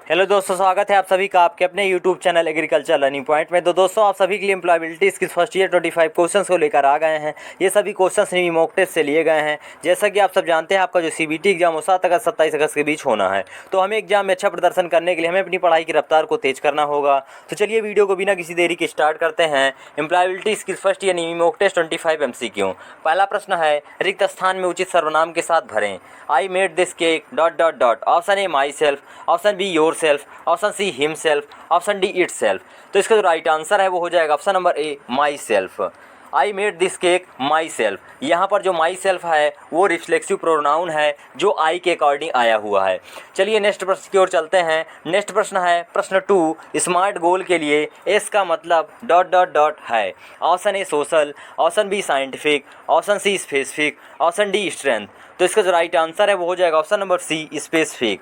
Hello दोस्तों, स्वागत है आप सभी का आपके अपने YouTube channel agriculture learning point में। तो दोस्तों, आप सभी के लिए employability skills first year 25 questions को लेकर आ गए हैं। ये सभी क्वेश्चंस न्यू मॉक टेस्ट से लिए गए हैं। जैसा कि आप सब जानते हैं, आपका जो सीबीटी एग्जाम वो 7 अगस्त 27 अगस्त के बीच होना है। तो हमें एग्जाम में अच्छा प्रदर्शन करने के लिए हमें अपनी पढ़ाई की रफ्तार को तेज करना होगा। तो चलिए वीडियो को बिना किसी देरी के स्टार्ट करते हैं। Employability skills first year new mock test 25 MCQ। पहला प्रश्न है, रिक्त स्थान में उचित सर्वनाम के साथ भरें। I made this cake ... option A myself, option B yourself, option C himself, option D itself. तो इसका जो राइट आंसर है वो हो जाएगा option number A myself. I made this cake myself. यहाँ पर जो माई सेल्फ है वो रिफ्लेक्सिव प्रोनाउन है जो आई के अकॉर्डिंग आया हुआ है। चलिए नेक्स्ट प्रश्न की ओर चलते हैं। नेक्स्ट प्रश्न है प्रश्न 2, स्मार्ट गोल के लिए एस का मतलब ... है। Option A social, option B scientific, option C specific, option D strength. तो इसका जो राइट आंसर है वो हो जाएगा option number C specific.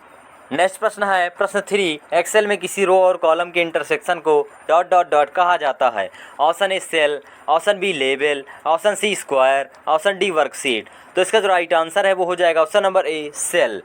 Next प्रश्न है प्रश्न 3, एक्सेल में किसी रो और कॉलम के इंटरसेक्शन को ... कहा जाता है। Option A cell, option B label, option C square, option D worksheet. तो इसका जो राइट आंसर है वो हो जाएगा option number A cell.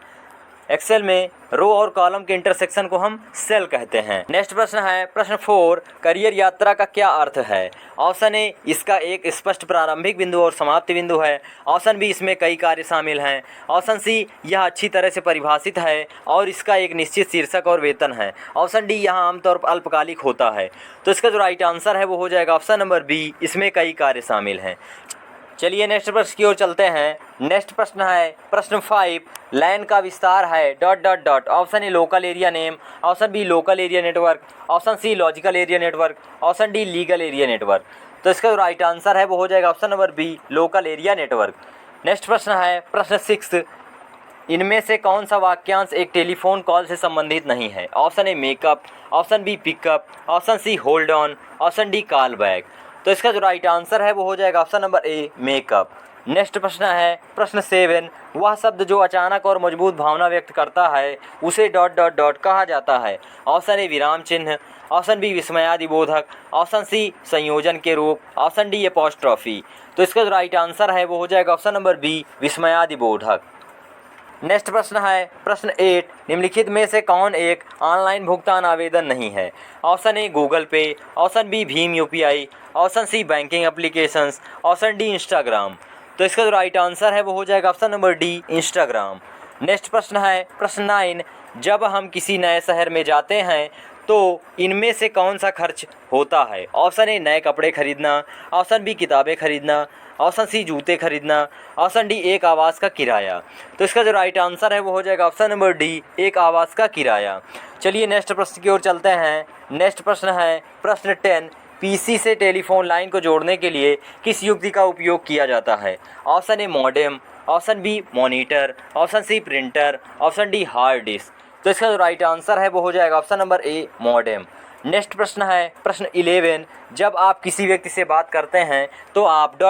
Excel में रो और कॉलम के इंटरसेक्शन को हम सेल कहते हैं। नेक्स्ट प्रश्न है प्रश्न 4, करियर यात्रा का क्या अर्थ है। ऑप्शन ए, इसका एक स्पष्ट प्रारंभिक बिंदु और समाप्ति बिंदु है। ऑप्शन बी, इसमें कई कार्य शामिल हैं। ऑप्शन सी, यह अच्छी तरह से परिभाषित है और इसका एक निश्चित शीर्षक और वेतन है। ऑप्शन डी, यह आमतौर पर अल्पकालिक होता है। तो इसका जो राइट आंसर है वो हो जाएगा ऑप्शन नंबर बी, इसमें कई कार्य शामिल हैं। चलिए नेक्स्ट प्रश्न की ओर चलते हैं। नेक्स्ट प्रश्न है प्रश्न 5, लैन का विस्तार है ... option A local area name, option B local area network, option C logical area network, option D legal area network. तो इसका जो राइट आंसर है वो हो जाएगा option number B local area network. Next प्रश्न है प्रश्न 6, इनमें से कौन सा वाक्यांश एक टेलीफोन कॉल से संबंधित नहीं है। Option A makeup, option B pickup, option C hold on, option D call back. तो इसका जो राइट आंसर है वो हो जाएगा option number A makeup. Next प्रश्न है प्रश्न 7, वह शब्द जो अचानक और मजबूत भावना व्यक्त करता है उसे ... कहा जाता है। ऑप्शन ए विराम चिन्ह, ऑप्शन बी विस्मयादिबोधक, ऑप्शन सी संयोजन के रूप, ऑप्शन डी एपॉस्ट्रॉफी। तो इसका जो राइट आंसर है वो हो जाएगा ऑप्शन नंबर बी विस्मयादिबोधक। नेक्स्ट प्रश्न है प्रश्न 8, निम्नलिखित में से कौन एक ऑनलाइन भुगतान आवेदन नहीं है। Option A Google Pay, option B भीम UPI, option C banking applications, option D Instagram. तो इसका जो राइट आंसर है वो हो जाएगा option number D Instagram. Next प्रश्न है प्रश्न 9, जब हम किसी नए शहर में जाते हैं तो इनमें से कौन सा खर्च होता है। ऑप्शन ए नए कपड़े खरीदना, ऑप्शन बी किताबें खरीदना, ऑप्शन सी जूते खरीदना, ऑप्शन डी एक आवास का किराया। तो इसका जो राइट आंसर है वो हो जाएगा ऑप्शन नंबर डी एक आवास का किराया। चलिए नेक्स्ट प्रश्न की ओर चलते हैं। नेक्स्ट प्रश्न है प्रश्न 10, PC से टेलीफोन लाइन को जोड़ने के लिए किस युक्ति का उपयोग किया जाता है। Option A modem, option B monitor, option C printer, option D hard disk. तो इसका जो राइट आंसर है वो हो जाएगा option number A modem. Next प्रश्न है प्रश्न 11, जब आप किसी व्यक्ति से बात करते हैं तो आप ...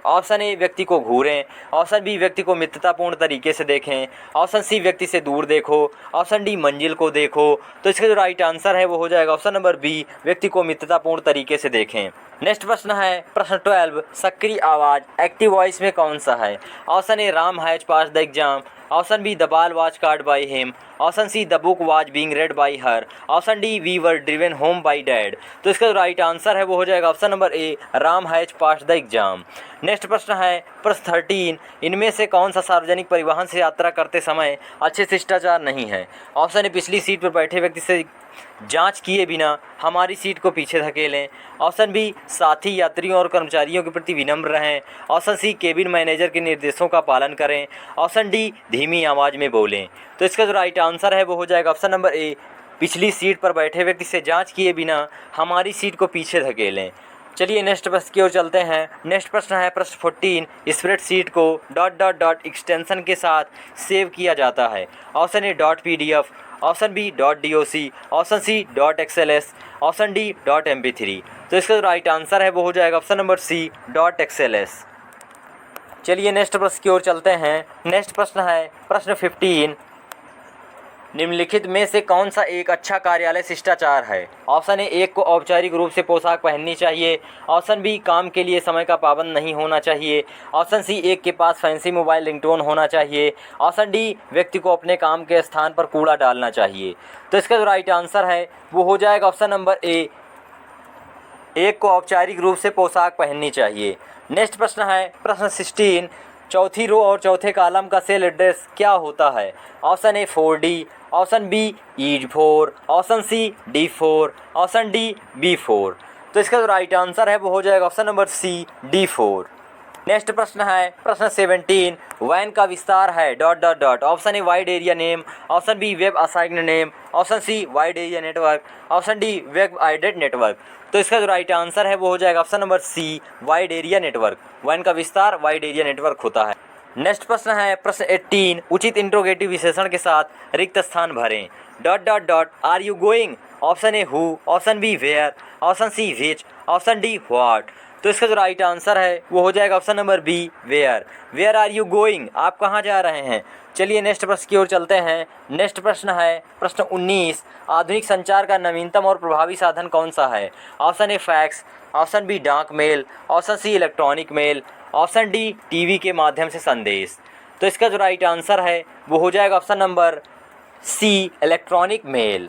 ऑप्शन ए व्यक्ति को घूरें, ऑप्शन बी व्यक्ति को मित्रतापूर्ण तरीके से देखें, ऑप्शन सी व्यक्ति से दूर देखो, ऑप्शन डी मंजिल को देखो। तो इसका जो राइट आंसर है वो हो जाएगा ऑप्शन नंबर बी व्यक्ति को मित्रतापूर्ण तरीके से देखें। नेक्स्ट प्रश्न है प्रश्न 12, सक्रिय आवाज़ एक्टिव वॉइस में कौन सा है। Option A Ram has pass the exam, option B the ball was caught by him, option C the book was being read by her, option D we were driven home by dad. तो इसका जो right answer है वो हो जाएगा option number A Ram has pass the exam. Next प्रश्न है प्रश्न 13, इनमें से कौन सा सार्वजनिक परिवहन से यात्रा करते समय अच्छे शिष्टाचार नहीं है। ऑप्शन ए पिछली सीट पर बैठे व्यक्ति से जांच किए बिना हमारी सीट को पीछे धकेलें, ऑप्शन बी साथी यात्रियों और कर्मचारियों के प्रति विनम्र रहें, ऑप्शन सी केबिन मैनेजर के निर्देशों का पालन करें, ऑप्शन डी धीमी आवाज़ में बोलें। तो इसका जो राइट आंसर है वो हो जाएगा ऑप्शन नंबर ए पिछली सीट पर बैठे व्यक्ति से जांच किए बिना हमारी सीट को पीछे धकेलें। चलिए नेक्स्ट प्रश्न की ओर चलते हैं। नेक्स्ट प्रश्न है प्रश्न 14, स्प्रेडशीट को ... एक्सटेंशन के साथ सेव किया जाता है। Option A .pdf, option B .doc, option C .xls, option D .mp3। तो इसका जो राइट आंसर है वो हो जाएगा ऑप्शन नंबर सी .xls। चलिए नेक्स्ट प्रश्न की ओर चलते हैं। नेक्स्ट प्रश्न है प्रश्न 15, निम्नलिखित में से कौन सा एक अच्छा कार्यालय शिष्टाचार है? ऑप्शन ए, एक को औपचारिक रूप से पोशाक पहननी चाहिए। ऑप्शन बी, काम के लिए समय का पाबंद नहीं होना चाहिए। ऑप्शन सी, एक के पास फैंसी मोबाइल रिंगटोन होना चाहिए। ऑप्शन डी, व्यक्ति को अपने काम के स्थान पर कूड़ा डालना चाहिए। तो इसका जो राइट आंसर है वो हो जाएगा ऑप्शन नंबर ए, एक को औपचारिक रूप से पोशाक पहननी चाहिए। नेक्स्ट प्रश्न है प्रश्न 16, चौथी रो और चौथे कॉलम का सेल एड्रेस क्या होता है? Option A 4D, option B E4, option C D4, option D B4। तो इसका जो राइट आंसर है वो हो जाएगा ऑप्शन नंबर सी D4। नेक्स्ट प्रश्न है प्रश्न 17, वैन का विस्तार है ... option A wide area name, option B web assigned name, option C wide area network, option D web aided network. तो इसका जो राइट आंसर है वो हो जाएगा option number C wide area network. वैन का विस्तार वाइड एरिया नेटवर्क होता है। नेक्स्ट प्रश्न है प्रश्न 18, उचित इंट्रोगेटिव विशेषण के साथ रिक्त स्थान भरें ... are you going, option A who, option B where, option C which, option D what. तो इसका जो राइट आंसर है वो हो जाएगा option number B where. Where are you going, आप कहाँ जा रहे हैं। चलिए नेक्स्ट प्रश्न की ओर चलते हैं। नेक्स्ट प्रश्न है प्रश्न 19, आधुनिक संचार का नवीनतम और प्रभावी साधन कौन सा है? Option A fax, option B डाक mail, option C electronic mail, option D TV के माध्यम से संदेश। तो इसका जो राइट आंसर है वो हो जाएगा option number C electronic mail.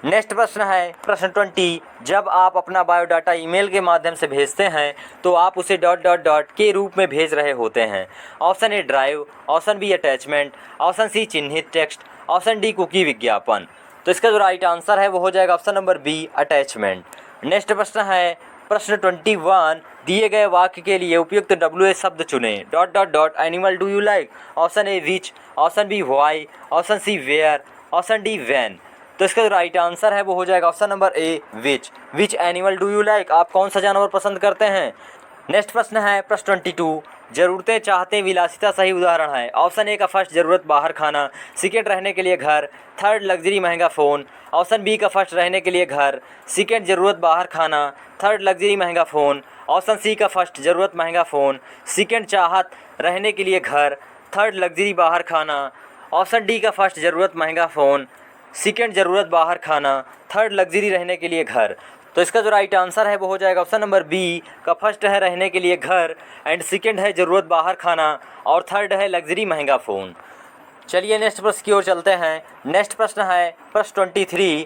Next प्रश्न है प्रश्न 20, जब आप अपना बायोडाटा ईमेल के माध्यम से भेजते हैं तो आप उसे ... के रूप में भेज रहे होते हैं। Option A drive, option B attachment, option C चिन्हित टेक्स्ट, ऑप्शन डी कुकी विज्ञापन। तो इसका जो राइट आंसर है वो हो जाएगा option number B attachment. Next प्रश्न है प्रश्न 21, दिए गए वाक्य के लिए उपयुक्त WH शब्द चुनें ... animal do you like, option A which, option B why, option C where, option D when. तो इसका जो राइट आंसर है वो हो जाएगा option number A which animal do you like, आप कौन सा जानवर पसंद करते हैं। नेक्स्ट प्रश्न है प्रश्न 22, जरूरतें चाहते विलासिता सही उदाहरण है। ऑप्शन ए का फर्स्ट जरूरत बाहर खाना, सेकेंड रहने के लिए घर, थर्ड लग्जरी महंगा फ़ोन, ऑप्शन बी का फर्स्ट रहने के लिए घर, सेकेंड ज़रूरत बाहर खाना, थर्ड लग्जरी महंगा फ़ोन, ऑप्शन सी का फर्स्ट ज़रूरत महंगा फ़ोन, सेकेंड चाहत रहने के लिए घर, थर्ड लग्जरी बाहर खाना, ऑप्शन डी का फर्स्ट ज़रूरत महंगा फ़ोन, सेकेंड ज़रूरत बाहर खाना, थर्ड लग्जरी रहने के लिए घर। तो इसका जो राइट आंसर है वो हो जाएगा ऑप्शन नंबर बी का फर्स्ट है रहने के लिए घर एंड सेकेंड है ज़रूरत बाहर खाना और थर्ड है लग्जरी महंगा फ़ोन। चलिए नेक्स्ट प्रश्न की ओर चलते हैं। नेक्स्ट प्रश्न है प्रश्न 23,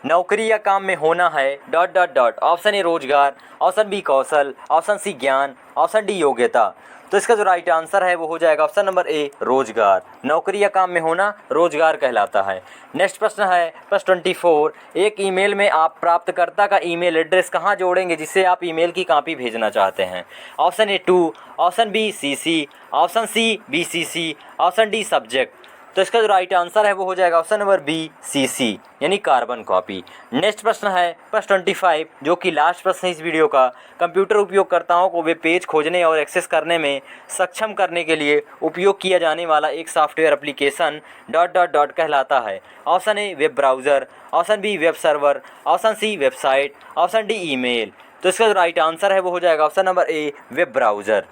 नौकरी या काम में होना है ... ऑप्शन ए रोजगार, ऑप्शन बी कौशल, ऑप्शन सी ज्ञान, ऑप्शन डी योग्यता। तो इसका जो राइट आंसर है वो हो जाएगा ऑप्शन नंबर ए रोजगार। नौकरी या काम में होना रोजगार कहलाता है। नेक्स्ट प्रश्न है प्रश्न 24, एक ईमेल में आप प्राप्तकर्ता का ईमेल एड्रेस कहाँ जोड़ेंगे जिससे आप ईमेल की कॉपी भेजना चाहते हैं। Option A to, option B CC, option C BCC, option D subject. तो इसका जो राइट आंसर है वो हो जाएगा ऑप्शन नंबर बी CC यानी कार्बन कॉपी। नेक्स्ट प्रश्न है प्रश्न 25 जो कि लास्ट प्रश्न है इस वीडियो का। कंप्यूटर उपयोगकर्ताओं को वेब पेज खोजने और एक्सेस करने में सक्षम करने के लिए उपयोग किया जाने वाला एक सॉफ्टवेयर एप्लीकेशन ... कहलाता है। Option A web browser, option B web server, option C website, option D email. तो इसका जो राइट आंसर है वो हो जाएगा option number A web browser.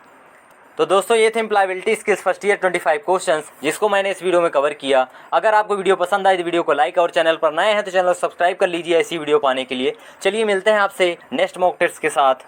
तो दोस्तों ये थे employability skills first year 25 questions जिसको मैंने इस वीडियो में कवर किया। अगर आपको वीडियो पसंद आई तो वीडियो को लाइक और चैनल पर नए हैं तो चैनल को सब्सक्राइब कर लीजिए ऐसी वीडियो पाने के लिए। चलिए मिलते हैं आपसे नेक्स्ट मॉक टेस्ट के साथ।